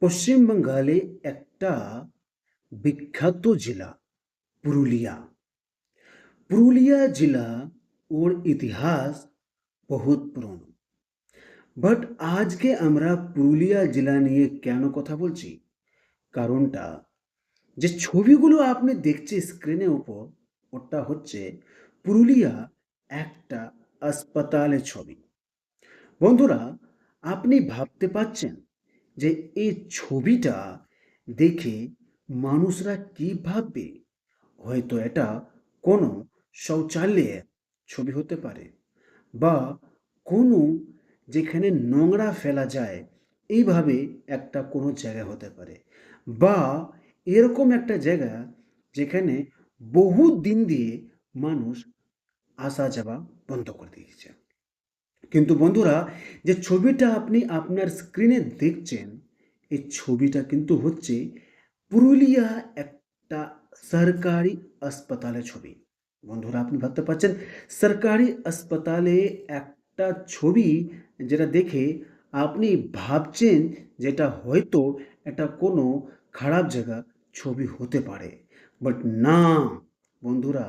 পশ্চিম বাঙ্গালে একটা বিখ্যাত জেলা পুরুলিয়া। পুরুলিয়া জেলা ওর ইতিহাস বহুত পুরনো। বাট আজকে আমরা পুরুলিয়া জেলা নিয়ে কেন কথা বলছি? কারণটা যে ছবিগুলো আপনি দেখছেন স্ক্রিনের উপর, ওটা হচ্ছে পুরুলিয়া একটা হাসপাতালের ছবি। বন্ধুরা, আপনি ভাবতে পারছেন যে এই ছবিটা দেখে মানুষরা কি ভাববে? হয়তো এটা কোনো শৌচালয়ের ছবি হতে পারে, বা কোনো যেখানে নোংরা ফেলা যায় এইভাবে একটা কোনো জায়গা হতে পারে, বা এরকম একটা জায়গা যেখানে বহু দিন দিয়ে মানুষ আসা যাওয়া বন্ধ করে দিয়েছে। কিন্তু বন্ধুরা, যে ছবিটা আপনি আপনার স্ক্রিনে দেখছেন, এই ছবিটা কিন্তু হচ্ছে পুরুলিয়া একটা সরকারি হাসপাতালের ছবি। বন্ধুরা, আপনি ভাবতে পারছেন সরকারি হাসপাতালে একটা ছবি যেটা দেখে আপনি ভাবছেন যেটা হয়তো এটা কোনো খারাপ জায়গা ছবি হতে পারে। বাট না বন্ধুরা,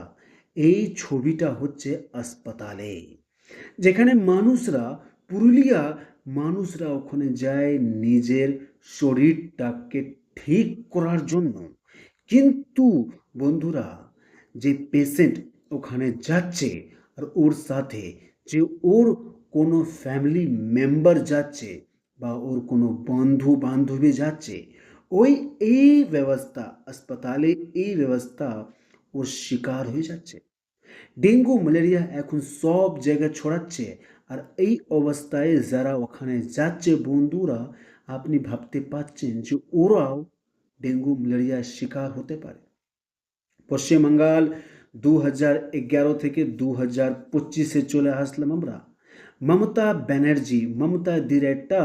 এই ছবিটা হচ্ছে হাসপাতালে, যেখানে মানুষরা পুরুলিয়া মানুষরা ওখানে যায় নিজের শরীরটাকে ঠিক করার জন্য। কিন্তু বন্ধুরা, যে পেশেন্ট ওখানে যাচ্ছে আর ওর সাথে যে ওর কোনো ফ্যামিলি মেম্বার যাচ্ছে বা ওর কোনো বন্ধু বান্ধবী যাচ্ছে, ওই এই ব্যবস্থা হাসপাতালে এই ব্যবস্থা ওর শিকার হয়ে যাচ্ছে। ডেঙ্গু ম্যালেরিয়া এখন সব জায়গায় ছড়াচ্ছে। আর এই অবস্থায় যারা ওখানে যাচ্ছে বন্ধুরা, আপনি ভাবতে পারছেন যে ওরাও ডেঙ্গু ম্যালেরিয়ার শিকার হতে পারে। পশ্চিমবঙ্গাল 2011 থেকে 2025-এ চলে আসলাম আমরা। মমতা দির একটা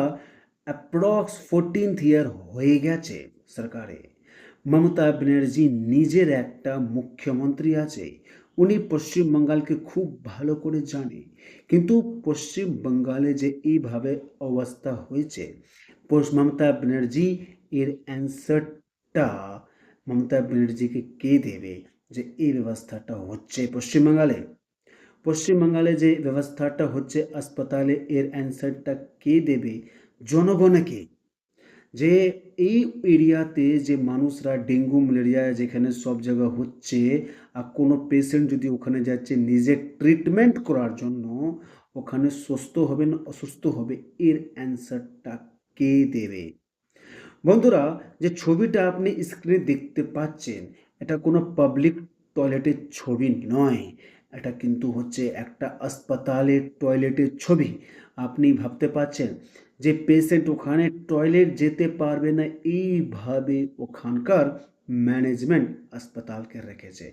অ্যাপ্রক্স 14th ইয়ার হয়ে গেছে সরকারে। মমতা ব্যানার্জি নিজের একটা মুখ্যমন্ত্রী আছে, উনি পশ্চিম বাঙ্গালকে খুব ভালো করে জানে। কিন্তু পশ্চিম বাঙ্গালে যে এইভাবে অবস্থা হয়েছে, মমতা ব্যানার্জি এর অ্যান্সারটা মমতা ব্যানার্জিকে কে দেবে? যে এই ব্যবস্থাটা হচ্ছে পশ্চিমবাংলে, পশ্চিমবাংলে যে ব্যবস্থাটা হচ্ছে হাসপাতালে, এর অ্যান্সারটা কে দেবে? জনগণকে। যে এই এরিয়াতে যে মানুষরা ডেঙ্গু ম্যালেরিয়া যেখানে সব জায়গা হচ্ছে, আর কোনো পেশেন্ট যদি ওখানে যাচ্ছে নিজের ট্রিটমেন্ট করার জন্য, ওখানে সুস্থ হবে না অসুস্থ হবে, এর অ্যান্সারটা কে দেবে? বন্ধুরা, যে ছবিটা আপনি স্ক্রিনে দেখতে পাচ্ছেন, এটা কোনো পাবলিক টয়লেটের ছবি নয়। এটা কিন্তু হচ্ছে একটা হাসপাতালের টয়লেটের ছবি। আপনি ভাবতে পারছেন যে পেশেন্ট ওখানে টয়লেট যেতে পারবে না, এইভাবে ওখানকার ম্যানেজমেন্ট হাসপাতালকে রেখেছে।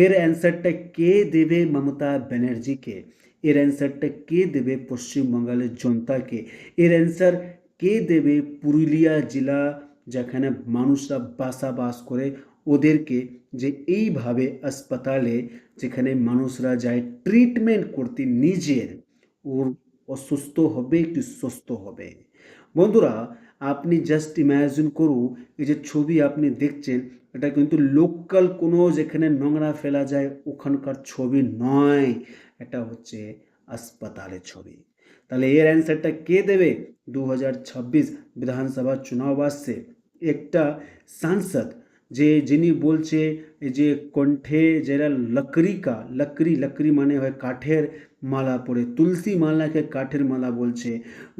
এর অ্যান্সারটা কে দেবে? মমতা ব্যানার্জিকে। এর অ্যান্সারটা কে দেবে? পশ্চিমবঙ্গের জনতাকে। এর অ্যান্সার কে দেবে? পুরুলিয়া জেলা যেখানে মানুষরা বাস করে ওদেরকে। যে এইভাবে হাসপাতালে যেখানে মানুষরা যায় ট্রিটমেন্ট করতে নিজের, ওর অসুস্থ হবে কি সুস্থ হবে? বন্ধুরা, আপনি জাস্ট ইমাজিন করুন, এই যে ছবি আপনি দেখছেন, এটা কিন্তু লোকাল কোনো যেখানে নোংরা ফেলা যায় ওখানকার ছবি নয়, এটা হচ্ছে হাসপাতালের ছবি। তাহলে এর অ্যান্সারটা কে দেবে? 2026 বিধানসভা চুনাव আসছে। একটা সাংসদ যে যিনি বলছে যে কণ্ঠে যারা লকড়ি মানে হয় কাঠের মালা পরে, তুলসী মালাকে কাঠের মালা বলছে,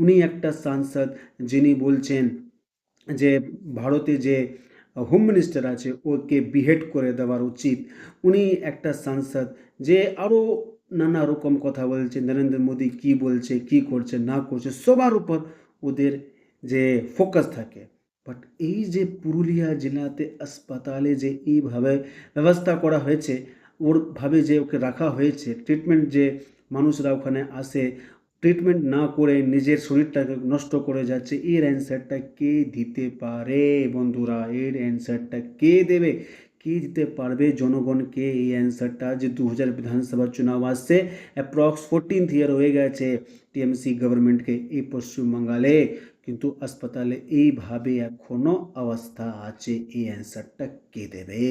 উনি একটা সাংসদ যিনি বলছেন যে ভারতে যে হোম মিনিস্টার আছে ওকে বিহেড করে দেওয়ার উচিত। উনি একটা সাংসদ যে আরও নানা রকম কথা বলছে, নরেন্দ্র মোদী কি বলছে কি করছে না করছে সবার উপর ওদের যে ফোকাস থাকে। বাট এই যে পুরুলিয়া জেলাতে হাসপাতালে যে এইভাবে ব্যবস্থা করা হয়েছে, ওর ভাবে যে ওকে রাখা হয়েছে ট্রিটমেন্ট, যে মানুষরা ওখানে আসে ট্রিটমেন্ট না করে নিজের শরীরটাকে নষ্ট করে যাচ্ছে, এর অ্যান্সারটা কে দিতে পারে? বন্ধুরা, এর অ্যান্সারটা কে দেবে? কে দিতে পারবে জনগণকে এই অ্যান্সারটা? যে 2000 বিধানসভা চুনাव আসছে, অ্যাপ্রক্স 14th ইয়ার হয়ে গেছে টিএমসি গভর্নমেন্টকে এই পশ্চিমবাংলে। কিন্তু হাসপাতালে এইভাবে এখনো অবস্থা আছে, এই অ্যান্সারটা কে দেবে?